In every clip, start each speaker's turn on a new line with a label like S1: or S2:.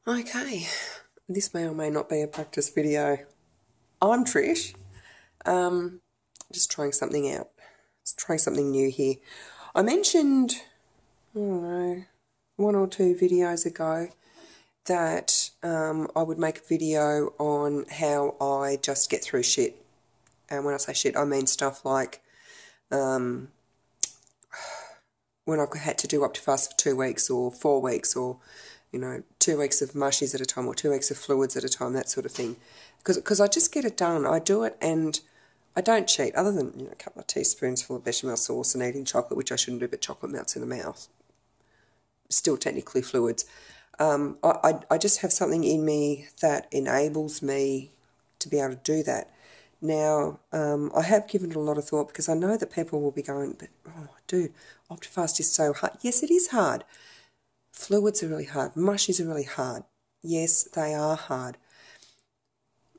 S1: Okay, this may or may not be a practice video. I'm Trish, just trying something out. Just trying something new here. I mentioned, I don't know, 1 or 2 videos ago that I would make a video on how I just get through shit. And when I say shit, I mean stuff like when I've had to do Optifast for 2 weeks or 4 weeks or 2 weeks of mushies at a time or 2 weeks of fluids at a time, that sort of thing. Because I just get it done. I do it and I don't cheat, other than a couple of teaspoons full of bechamel sauce and eating chocolate, which I shouldn't do, but chocolate melts in the mouth. Still technically fluids. I just have something in me that enables me to be able to do that. Now, I have given it a lot of thought because I know that people will be going, but, oh, dude, Optifast is so hard. Yes, it is hard. Fluids are really hard. Mushies are really hard. Yes, they are hard.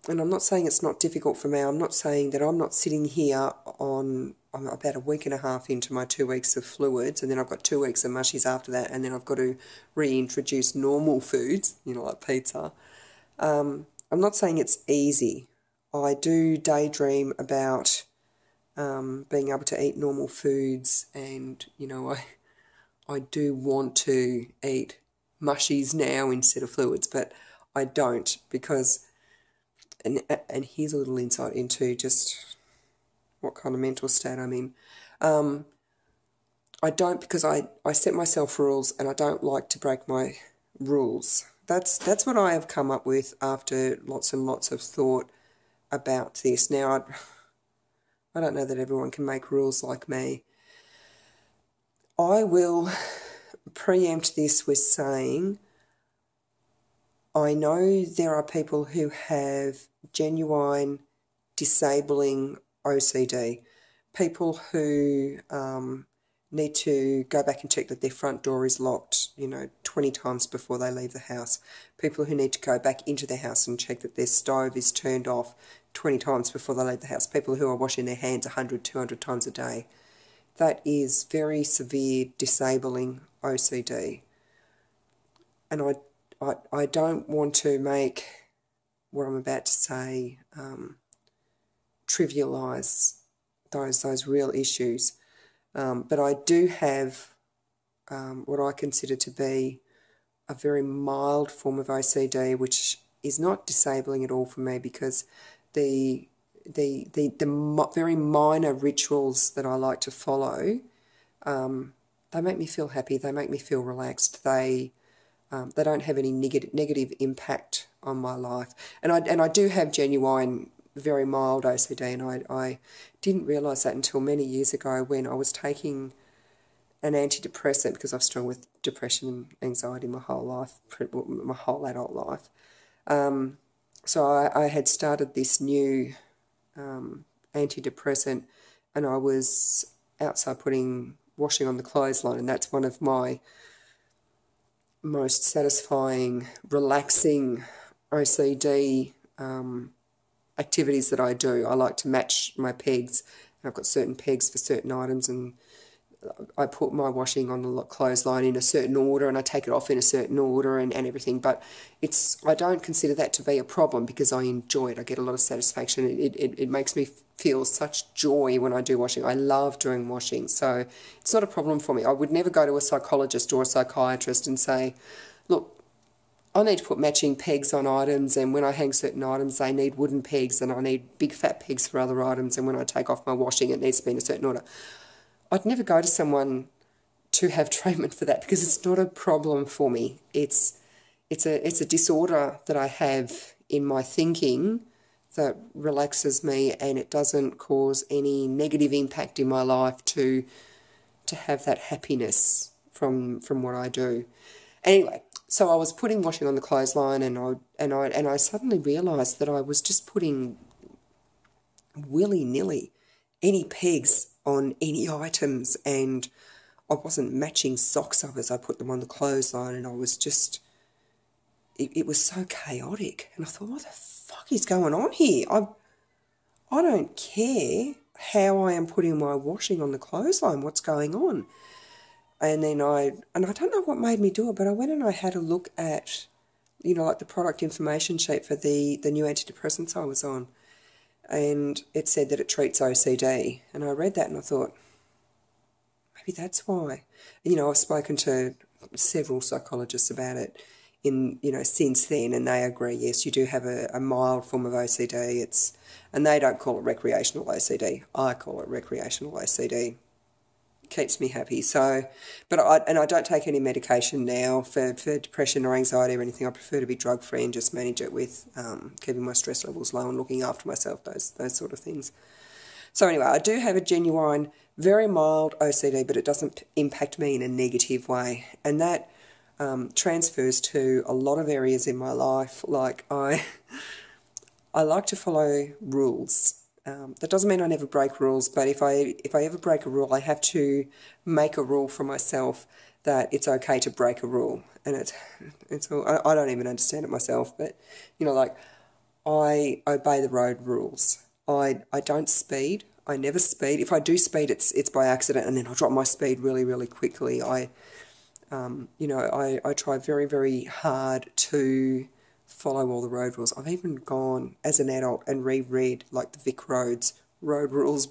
S1: And I'm not saying it's not difficult for me. I'm not saying that I'm not sitting here I'm about a week and a half into my 2 weeks of fluids, and then I've got 2 weeks of mushies after that, and then I've got to reintroduce normal foods, like pizza. I'm not saying it's easy. I do daydream about being able to eat normal foods, and, I do want to eat mushies now instead of fluids, but I don't because, and here's a little insight into just what kind of mental state I'm in. I don't because I set myself rules and I don't like to break my rules. That's what I have come up with after lots and lots of thought about this. Now, I don't know that everyone can make rules like me. I will preempt this with saying I know there are people who have genuine disabling OCD, people who need to go back and check that their front door is locked, 20 times before they leave the house, people who need to go back into their house and check that their stove is turned off 20 times before they leave the house, people who are washing their hands 100, 200 times a day. That is very severe, disabling OCD. And I don't want to make what I'm about to say trivialise those real issues. But I do have what I consider to be a very mild form of OCD, which is not disabling at all for me because the very minor rituals that I like to follow, they make me feel happy. They make me feel relaxed. They don't have any negative impact on my life. And I do have genuine, very mild OCD, and I didn't realise that until many years ago when I was taking an antidepressant because I've struggled with depression and anxiety my whole life, my whole adult life. So I had started this new antidepressant, and I was outside washing on the clothesline, and that's one of my most satisfying, relaxing OCD activities that I do. I like to match my pegs. I've got certain pegs for certain items, and I put my washing on the clothesline in a certain order and I take it off in a certain order and everything. But I don't consider that to be a problem because I enjoy it. I get a lot of satisfaction. It makes me feel such joy when I do washing. I love doing washing. So it's not a problem for me. I would never go to a psychologist or a psychiatrist and say, look, I need to put matching pegs on items, and when I hang certain items, they need wooden pegs, and I need big fat pegs for other items, and when I take off my washing, it needs to be in a certain order. I'd never go to someone to have treatment for that because it's not a problem for me. It's a disorder that I have in my thinking that relaxes me, and it doesn't cause any negative impact in my life to have that happiness from what I do. Anyway, so I was putting washing on the clothesline, and I suddenly realised that I was just putting willy-nilly any pegs on any items, and I wasn't matching socks up as I put them on the clothesline, and I was just, it was so chaotic, and I thought, what the fuck is going on here? I don't care how I am putting my washing on the clothesline, what's going on? And then I don't know what made me do it, but I went and I had a look at like the product information sheet for the new antidepressants I was on. And it said that it treats OCD. And I read that and I thought, maybe that's why. I've spoken to several psychologists about it since then, and they agree, yes, you do have a mild form of OCD. And they don't call it recreational OCD. I call it recreational OCD. Keeps me happy. So, but I don't take any medication now for depression or anxiety or anything. I prefer to be drug-free and just manage it with keeping my stress levels low and looking after myself, those sort of things. So anyway, I do have a genuine, very mild OCD, but it doesn't impact me in a negative way. And that transfers to a lot of areas in my life. Like I like to follow rules. That doesn't mean I never break rules, but if I ever break a rule, I have to make a rule for myself that it's okay to break a rule. And it's all, I don't even understand it myself, but like I obey the road rules. I don't speed. I never speed. If I do speed, it's by accident, and then I drop my speed really, really quickly. I try very, very hard to follow all the road rules. I've even gone as an adult and reread like the Vic Roads road rules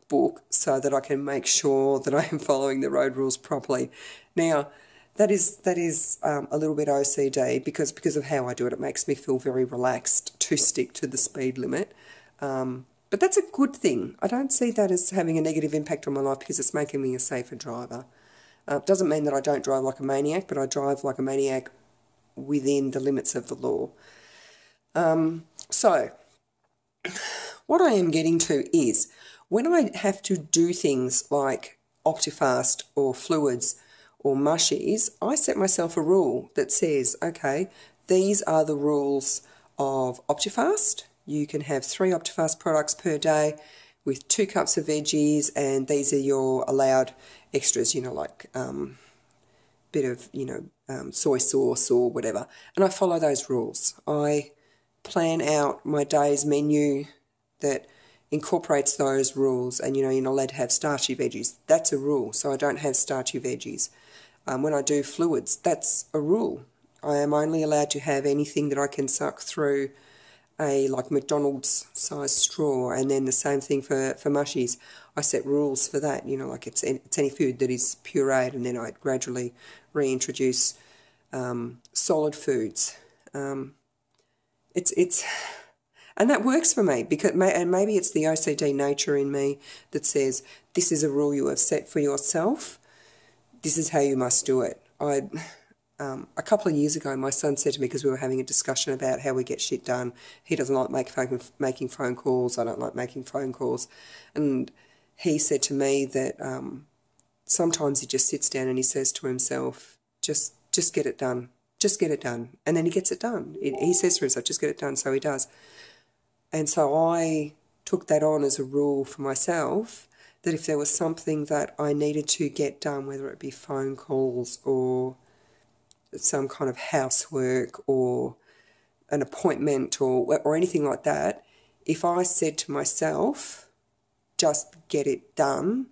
S1: book so that I can make sure that I am following the road rules properly. Now, that is a little bit OCD because of how I do it. It makes me feel very relaxed to stick to the speed limit. But that's a good thing. I don't see that as having a negative impact on my life because it's making me a safer driver. It doesn't mean that I don't drive like a maniac, but I drive like a maniac within the limits of the law. So, what I am getting to is when I have to do things like Optifast or fluids or mushies, I set myself a rule that says, okay, these are the rules of Optifast. You can have 3 Optifast products per day with 2 cups of veggies, and these are your allowed extras, like bit of, soy sauce or whatever. And I follow those rules. I plan out my day's menu that incorporates those rules, and, you're not allowed to have starchy veggies. That's a rule, so I don't have starchy veggies. When I do fluids, that's a rule. I am only allowed to have anything that I can suck through a like McDonald's size straw, and then the same thing for mushies. I set rules for that, like it's any food that is pureed, and then I gradually reintroduce solid foods. It's and that works for me because and maybe it's the OCD nature in me that says this is a rule you have set for yourself. This is how you must do it. A couple of years ago, my son said to me, because we were having a discussion about how we get shit done, he doesn't like making phone calls, I don't like making phone calls, and he said to me that sometimes he just sits down and he says to himself, just get it done, just get it done, and then he gets it done. He says to himself, just get it done, so he does. And so I took that on as a rule for myself, that if there was something that I needed to get done, whether it be phone calls or some kind of housework or an appointment or anything like that, if I said to myself, just get it done,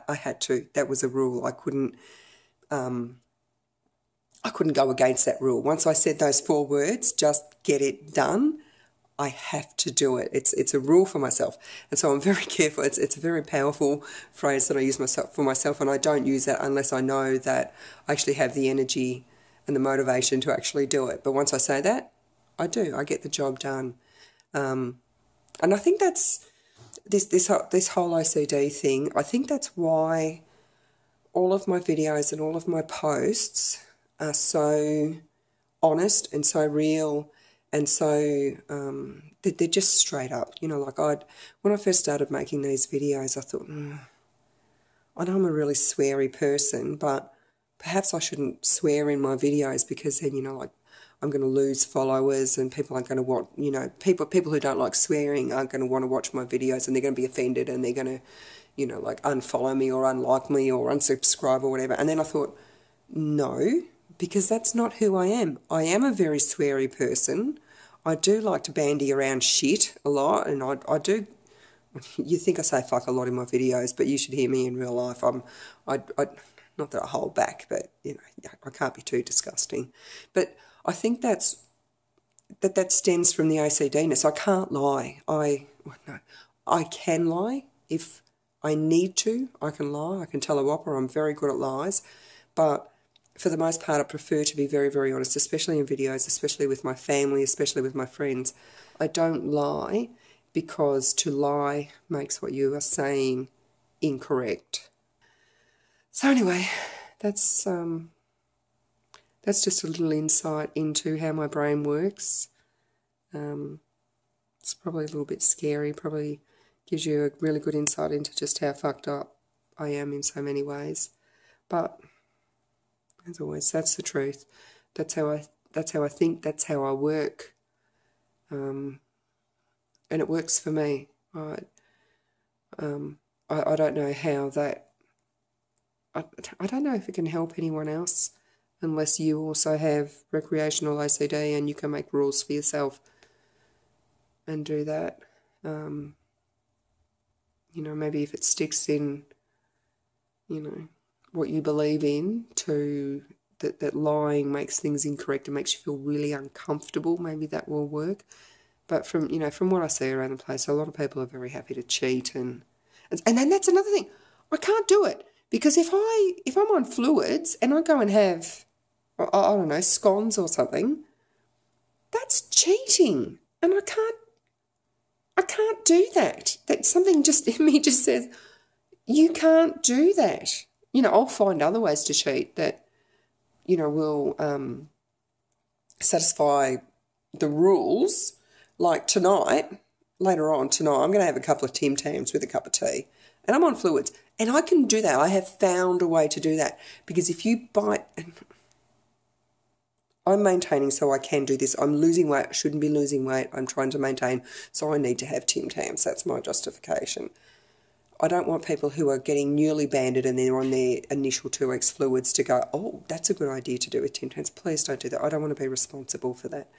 S1: I had to. That was a rule. I couldn't go against that rule. Once I said those 4 words, just get it done, I have to do it. It's a rule for myself. And so I'm very careful. It's a very powerful phrase that I use for myself, and I don't use that unless I know that I actually have the energy and the motivation to actually do it. But once I say that, I do. I get the job done. And I think that's this whole OCD thing. I think that's why all of my videos and all of my posts are so honest and so real. And so they're just straight up, like when I first started making these videos, I thought, I know I'm a really sweary person, but perhaps I shouldn't swear in my videos because then, I'm going to lose followers and people aren't going to want, people who don't like swearing aren't going to want to watch my videos, and they're going to be offended and they're going to, unfollow me or unlike me or unsubscribe or whatever. And then I thought, no, because that's not who I am. I am a very sweary person. I do like to bandy around shit a lot, and I do. You think I say fuck a lot in my videos, but you should hear me in real life. Not Not that I hold back, but, you know, I can't be too disgusting. But I think that stems from the OCDness. I can't lie. I can lie if I need to. I can lie. I can tell a whopper. I'm very good at lies. But for the most part, I prefer to be very, very honest, especially in videos, especially with my family, especially with my friends. I don't lie because to lie makes what you are saying incorrect. So anyway, that's just a little insight into how my brain works. It's probably a little bit scary, probably gives you a really good insight into just how fucked up I am in so many ways. But as always, that's the truth. That's how I think, that's how I work. And it works for me. I don't know how that, I don't know if it can help anyone else unless you also have recreational OCD and you can make rules for yourself and do that. You know, maybe if it sticks in, you know, what you believe in, to that lying makes things incorrect and makes you feel really uncomfortable, maybe that will work. But from what I see around the place, a lot of people are very happy to cheat, and then that's another thing. I can't do it because if I'm on fluids and I go and have, I don't know, scones or something, that's cheating, and I can't do that. That something just in me just says you can't do that. You know, I'll find other ways to cheat that, you know, will satisfy the rules. Like later on tonight, I'm going to have a couple of Tim Tams with a cup of tea, and I'm on fluids, and I can do that. I have found a way to do that, because if you bite, and I'm maintaining so I can do this. I'm losing weight. I shouldn't be losing weight. I'm trying to maintain, so I need to have Tim Tams. That's my justification. I don't want people who are getting newly banded and they're on their initial 2 weeks fluids to go, oh, that's a good idea to do with Tim Tams. Please don't do that. I don't want to be responsible for that.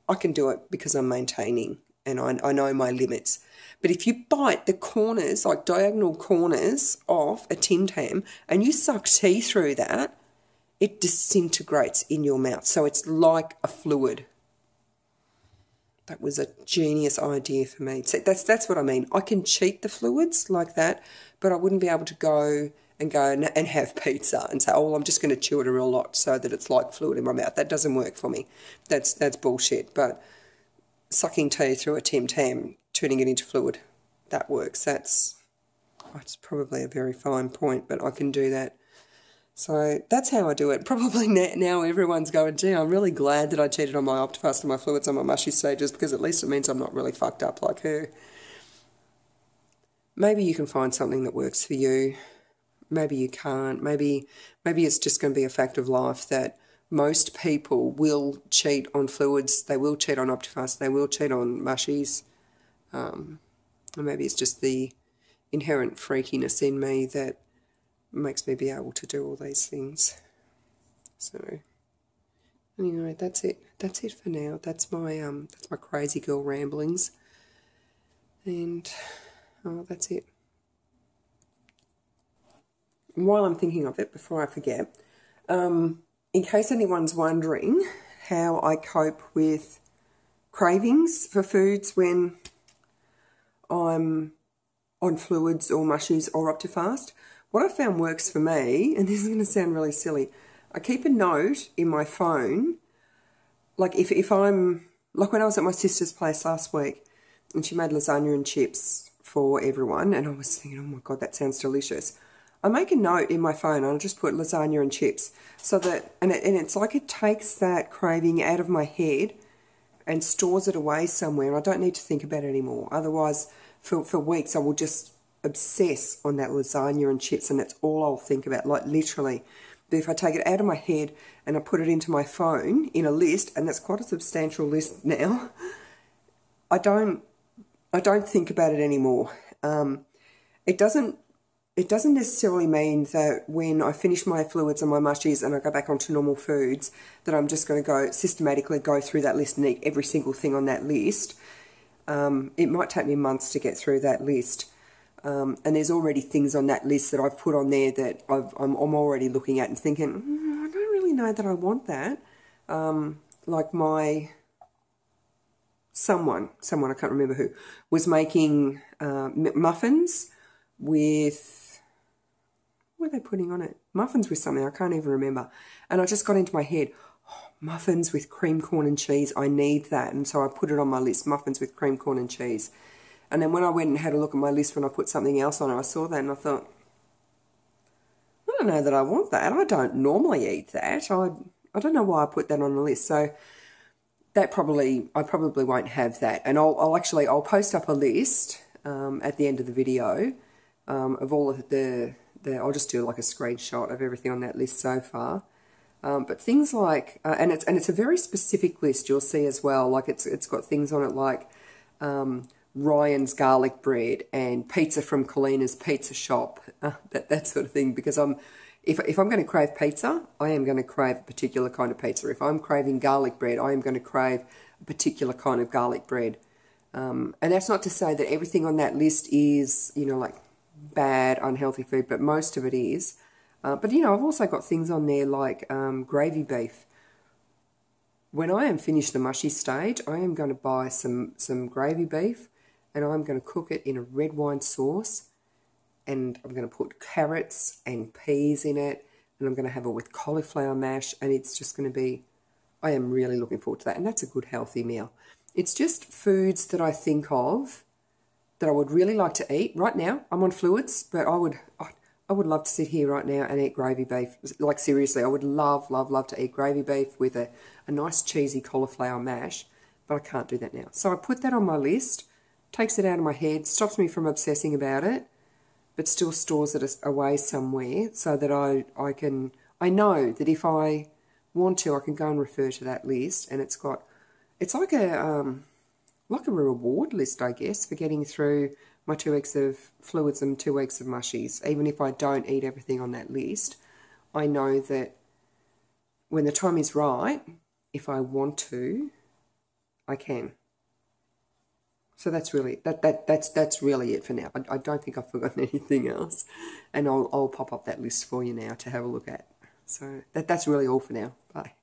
S1: I can do it because I'm maintaining and I know my limits. But if you bite the corners, like diagonal corners off a Tim Tam, and you suck tea through that, it disintegrates in your mouth. So it's like a fluid. That was a genius idea for me. So that's what I mean. I can cheat the fluids like that, but I wouldn't be able to go and have pizza and say, oh, I'm just going to chew it a real lot so that it's like fluid in my mouth. That doesn't work for me. That's bullshit. But sucking tea through a Tim Tam, turning it into fluid, that works. That's probably a very fine point, but I can do that. So that's how I do it. Probably now everyone's going, gee, I'm really glad that I cheated on my Optifast and my fluids on my mushy stages, because at least it means I'm not really fucked up like her. Maybe you can find something that works for you. Maybe you can't. Maybe it's just going to be a fact of life that most people will cheat on fluids. They will cheat on Optifast. They will cheat on mushies. And maybe it's just the inherent freakiness in me that makes me be able to do all these things. So anyway, that's it. That's it for now. That's my crazy girl ramblings. And that's it. While I'm thinking of it, before I forget, in case anyone's wondering how I cope with cravings for foods when I'm on fluids or mushies or Optifast, what I found works for me, and this is going to sound really silly, I keep a note in my phone, like if I'm, like when I was at my sister's place last week and she made lasagna and chips for everyone, and I was thinking, oh my God, that sounds delicious. I make a note in my phone and I'll just put lasagna and chips, so that, and it's like it takes that craving out of my head and stores it away somewhere, and I don't need to think about it anymore. Otherwise, for weeks I will just obsess on that lasagna and chips, and that's all I'll think about, like literally. But if I take it out of my head and I put it into my phone in a list, and that's quite a substantial list now, I don't think about it anymore. It doesn't necessarily mean that when I finish my fluids and my mushies and I go back onto normal foods that I'm just going to go systematically go through that list and eat every single thing on that list. It might take me months to get through that list. and there's already things on that list that I've put on there that I'm already looking at and thinking, I don't really know that I want that. Like someone, I can't remember who, was making muffins with, what were they putting on it? Muffins with something, I can't even remember. And I just got into my head, muffins with cream corn and cheese, I need that. And so I put it on my list, muffins with cream corn and cheese. And then when I went and had a look at my list when I put something else on it, I saw that and I thought, I don't know that I want that. I don't normally eat that. I don't know why I put that on the list. So that I probably won't have that. And I'll post up a list at the end of the video of all of I'll just do like a screenshot of everything on that list so far. But things like, and it's a very specific list, you'll see as well. Like it's got things on it like Ryan's garlic bread and pizza from Colina's pizza shop, that sort of thing. Because if I'm going to crave pizza, I am going to crave a particular kind of pizza. If I'm craving garlic bread, I am going to crave a particular kind of garlic bread. And that's not to say that everything on that list is, like bad, unhealthy food, but most of it is. But, I've also got things on there like gravy beef. When I am finished the mushy stage, I am going to buy some gravy beef and I'm going to cook it in a red wine sauce, and I'm going to put carrots and peas in it, and I'm going to have it with cauliflower mash, and it's just going to be, I am really looking forward to that, and that's a good healthy meal. It's just foods that I think of that I would really like to eat. Right now, I'm on fluids, but I would love to sit here right now and eat gravy beef. Like seriously, I would love to eat gravy beef with a nice cheesy cauliflower mash, but I can't do that now. So I put that on my list, takes it out of my head, stops me from obsessing about it, but still stores it away somewhere so that I know that if I want to, I can go and refer to that list, and it's like a reward list, I guess, for getting through my 2 weeks of fluids and 2 weeks of mushies. Even if I don't eat everything on that list, I know that when the time is right, if I want to, I can. So that's really that's really it for now. I don't think I've forgotten anything else, and I'll pop up that list for you now to have a look at. So that's really all for now. Bye.